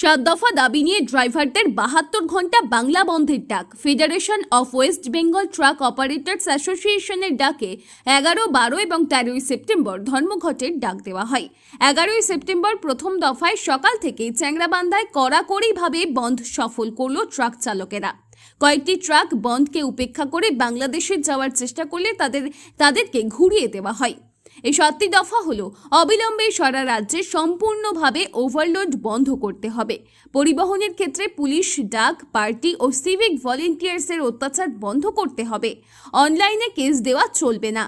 সাত দফা দাবি নিয়ে ড্রাইভারদের ৭২ ঘন্টা বাংলা বন্ধের ডাক। Federation of West Bengal truck operators অ্যাসোসিয়েশনের ডাকে ১১, ১২ এবং ১৩ সেপ্টেম্বর ধর্মঘটের ডাক দেওয়া হয়। ১১ সেপ্টেম্বর প্রথম দফায় সকাল থেকেই চ্যাংরাবান্ধায় কড়াকড়িভাবে বন্ধ সফল করল ট্রাক চালকেরা। কয়েকটি ট্রাক বন্ধকে উপেক্ষা করে বাংলাদেশে যাওয়ার চেষ্টা করলে তাদেরকে ঘুরিয়ে দেওয়া হয়। এই ৭টি দফা হলো: অবিলম্বে সারা রাজ্যে সম্পূর্ণভাবে ওভারলোড বন্ধ করতে হবে, পরিবহনের ক্ষেত্রে পুলিশ, ডাক পার্টি ও সিভিক ভলেন্টিয়ার্সের অত্যাচার বন্ধ করতে হবে, অনলাইনে কেস দেওয়া চলবে না,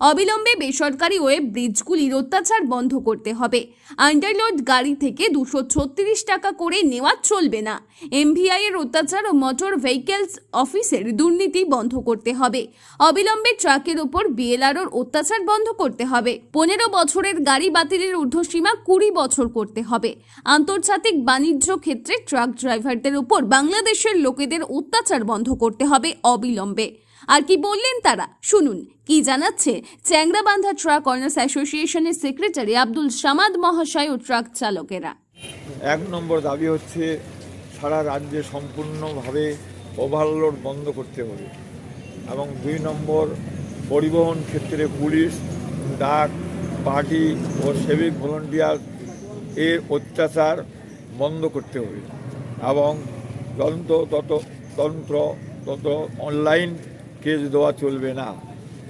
অবিলম্বে বেসরকারি ওয়েব ব্রিজগুলির অত্যাচার বন্ধ করতে হবে, আন্ডারলোড গাড়ি থেকে ২৩৬ টাকা করে নেওয়া চলবে না, এমভিআই এর অত্যাচার ও মোটর ভেহিকলস অফিসের দুর্নীতি বন্ধ করতে হবে, অবিলম্বে ট্রাকের উপর বিএলআরওর অত্যাচার বন্ধ করতে হবে, ১৫ বছরের গাড়ি বাতিলের ঊর্ধ্বসীমা ২০ বছর করতে হবে, আন্তর্জাতিক বাণিজ্য ক্ষেত্রে ট্রাক ড্রাইভারদের উপর বাংলাদেশের লোকেদের অত্যাচার বন্ধ করতে হবে অবিলম্বে। আর কি বললেন তারা, শুনুন কি জানাচ্ছে চ্যাংরাবান্ধা ট্রাক অনার্স অ্যাসোসিয়েশনের সেক্রেটারি আব্দুল সামাদ মহাশয় ও ট্রাক চালকেরা। ১ নম্বর দাবি হচ্ছে সারা রাজ্যে সম্পূর্ণভাবে ওভারলোড বন্ধ করতে হবে এবং ২ নম্বর পরিবহন ক্ষেত্রে পুলিশ, ডাক পার্টি ও সিভিক ভলেন্টিয়ার এর অত্যাচার বন্ধ করতে হবে এবং তন্ত্র অনলাইন কেস দেওয়া চলবে না।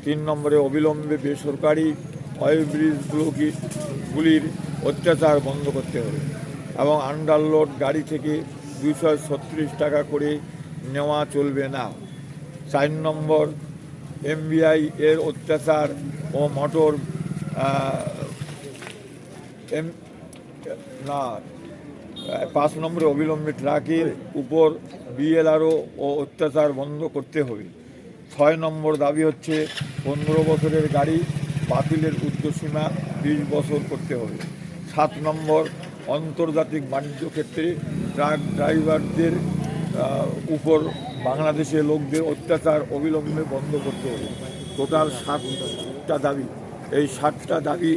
৩ নম্বরে অবিলম্বে বেসরকারি ওভারব্রিজগুলির অত্যাচার বন্ধ করতে হবে এবং আন্ডারলোড গাড়ি থেকে ২৩৬ টাকা করে নেওয়া চলবে না। ৪ নম্বর এমভিআই এর অত্যাচার ও মোটর ৫ নম্বরে অবিলম্বে ট্রাকের উপর বিএলআরও ও অত্যাচার বন্ধ করতে হবে। ৬ নম্বর দাবি হচ্ছে ১৫ বছরের গাড়ি বাতিলের ঊর্ধ্বসীমা ২০ বছর করতে হবে। ৭ নম্বর আন্তর্জাতিক বাণিজ্য ক্ষেত্রে ট্রাক ড্রাইভারদের উপর বাংলাদেশের লোকদের অত্যাচার অবিলম্বে বন্ধ করতে হবে। টোটাল ৭টা দাবি। এই ৭টা দাবি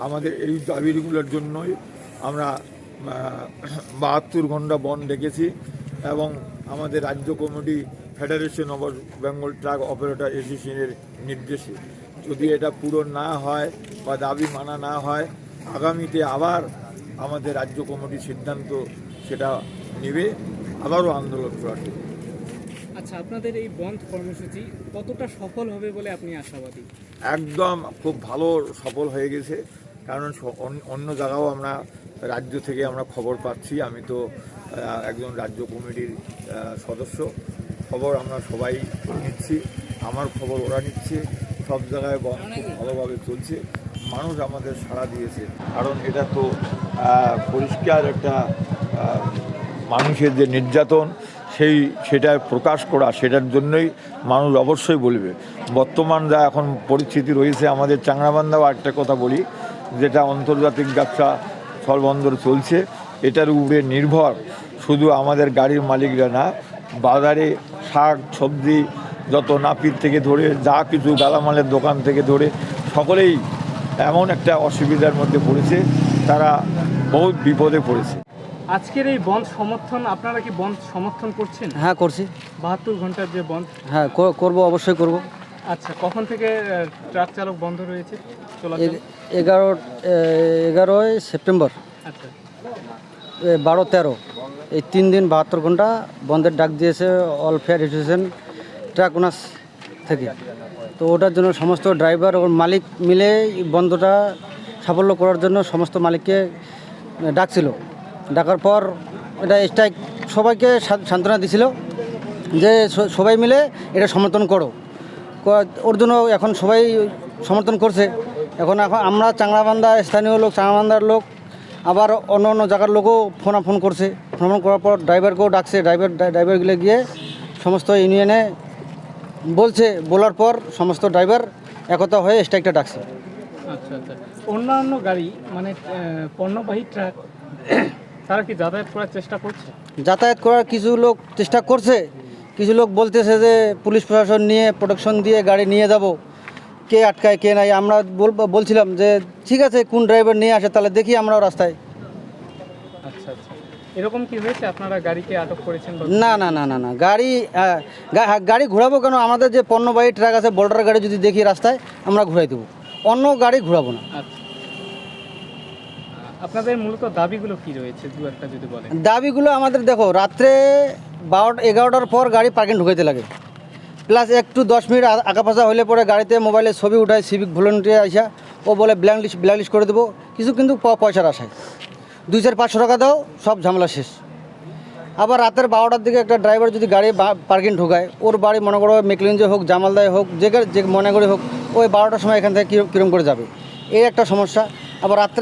আমাদের এই দাবিগুলোর জন্যই আমরা ৭২ ঘন্টা বন্ধ ডেকেছি এবং আমাদের রাজ্য committee federation of Bengal truck operator অ্যাসোসিয়েশনের নির্দেশে যদি এটা পূরণ না হয় বা দাবি মানা না হয়, আগামীতে আবার আমাদের রাজ্য কমিটি সিদ্ধান্ত সেটা নেবে, আবারও আন্দোলন করা হবে। আচ্ছা, আপনাদের এই বন্ধ কর্মসূচি কতটা সফল হবে বলে আপনি আশাবাদী? একদম খুব ভালো সফল হয়ে গেছে, কারণ অন্য জায়গাও আমরা রাজ্য থেকে আমরা খবর পাচ্ছি। আমি তো একজন রাজ্য কমিটির সদস্য, খবর আমরা সবাই নিচ্ছি, আমার খবর ওরা নিচ্ছে। সব জায়গায় বন্ধ খুব ভালোভাবে চলছে, মানুষ আমাদের সাড়া দিয়েছে, কারণ এটা তো পরিষ্কার একটা মানুষের যে নির্যাতন সেটা প্রকাশ করা, সেটার জন্যই মানুষ অবশ্যই বলবে। বর্তমান যা এখন পরিস্থিতি রয়েছে আমাদের চ্যাংরাবান্ধাও একটা কথা বলি, যেটা আন্তর্জাতিক ব্যবসা স্থলবন্দর চলছে, এটার উপরে নির্ভর শুধু আমাদের গাড়ির মালিকরা না, বাজারে শাক সবজি যত নাপিত থেকে ধরে যা কিছু গালামালের দোকান থেকে ধরে সকলেই এমন একটা অসুবিধার মধ্যে পড়েছে, তারা বহুত বিপদে পড়েছে। আজকের এই বন্ধ সমর্থন, আপনারা কি বন্ধ সমর্থন করছেন? হ্যাঁ, করছি। ৭২ ঘন্টার যে বন্ধ? হ্যাঁ, করব, অবশ্যই করব। আচ্ছা, কখন থেকে ট্রাক চালক বন্ধ রয়েছে চলাচল? ১১ সেপ্টেম্বর, আচ্ছা, ১২, ১৩ এই ৩ দিন ৭২ ঘন্টা বন্ধের ডাক দিয়েছে all fair association truck owners থেকে। তো ওটার জন্য সমস্ত ড্রাইভার ও মালিক মিলে বন্ধটা সাফল্য করার জন্য সমস্ত মালিককে ডাকছিল। ডাকার পর এটা স্ট্রাইক সবাইকে সান্ত্বনা দিছিল যে সবাই মিলে এটা সমর্থন করো। ওর জন্য এখন সবাই সমর্থন করছে। এখন আমরা চ্যাংরাবান্ধা স্থানীয় লোক, চ্যাংরাবান্ধার লোক, আবার অন্য জায়গার লোকও ফোন করছে। ফোন করার পর ড্রাইভারকেও ডাকছে। ড্রাইভারগুলো গিয়ে সমস্ত ইউনিয়নে বলার পর সমস্ত ড্রাইভার একতা হয়ে স্ট্রাইকটা ডাকছে। আচ্ছা আচ্ছা, অন্যান্য গাড়ি মানে পণ্যবাহী ট্রাক তারা কি যাতায়াত করার চেষ্টা করছে? যাতায়াত করার কিছু লোক চেষ্টা করছে, কিছু লোক বলতেছে যে পুলিশ প্রশাসন নিয়ে প্রোটেকশন দিয়ে গাড়ি নিয়ে যাব, কে আটকায় কে নাই। আমরা বলছিলাম যে ঠিক আছে, কোন ড্রাইভার নিয়ে আসে তাহলে দেখি আমরাও রাস্তায়। আচ্ছা আচ্ছা, এরকম কি হয়েছে আপনারা গাড়িকে আটক করেছেন বা না না না না না গাড়ি গাড়ি ঘোরাবো কেন? আমাদের যে পণ্যবাহী ট্রাক আছে, বোল্ডার গাড়ি যদি দেখি রাস্তায় আমরা ঘুরাই দেবো, অন্য গাড়ি ঘোরাবো না। আচ্ছা, আপনাদের মূলত দাবিগুলো কি রয়েছে দু একটা যদি বলেন। দাবিগুলো আমাদের দেখো, রাত্রে 11টার পর গাড়ি পার্কিং ঢুকাইতে লাগে, প্লাস একটু 10 মিনিট আঁকা পাশা হলে পরে গাড়িতে মোবাইলে ছবি উঠায়, সিভিক ভলেন্টিয়ার আইসা ও বলে ব্ল্যাক লিস্ট করে দেবো, কিছু কিন্তু পয়সার আশায় 200-500 টাকা দাও, সব ঝামেলা শেষ। আবার রাতের 12টার দিকে একটা ড্রাইভার যদি গাড়ি পার্কিং ঢোকায়, ওর বাড়ি মনে করো মেকলিঞ্জে হোক, জামালদায় হোক, যে মনে করে হোক, ওই 12টার সময় এখান থেকে কীরকম করে যাবে, এই একটা সমস্যা। আবার রাত্রে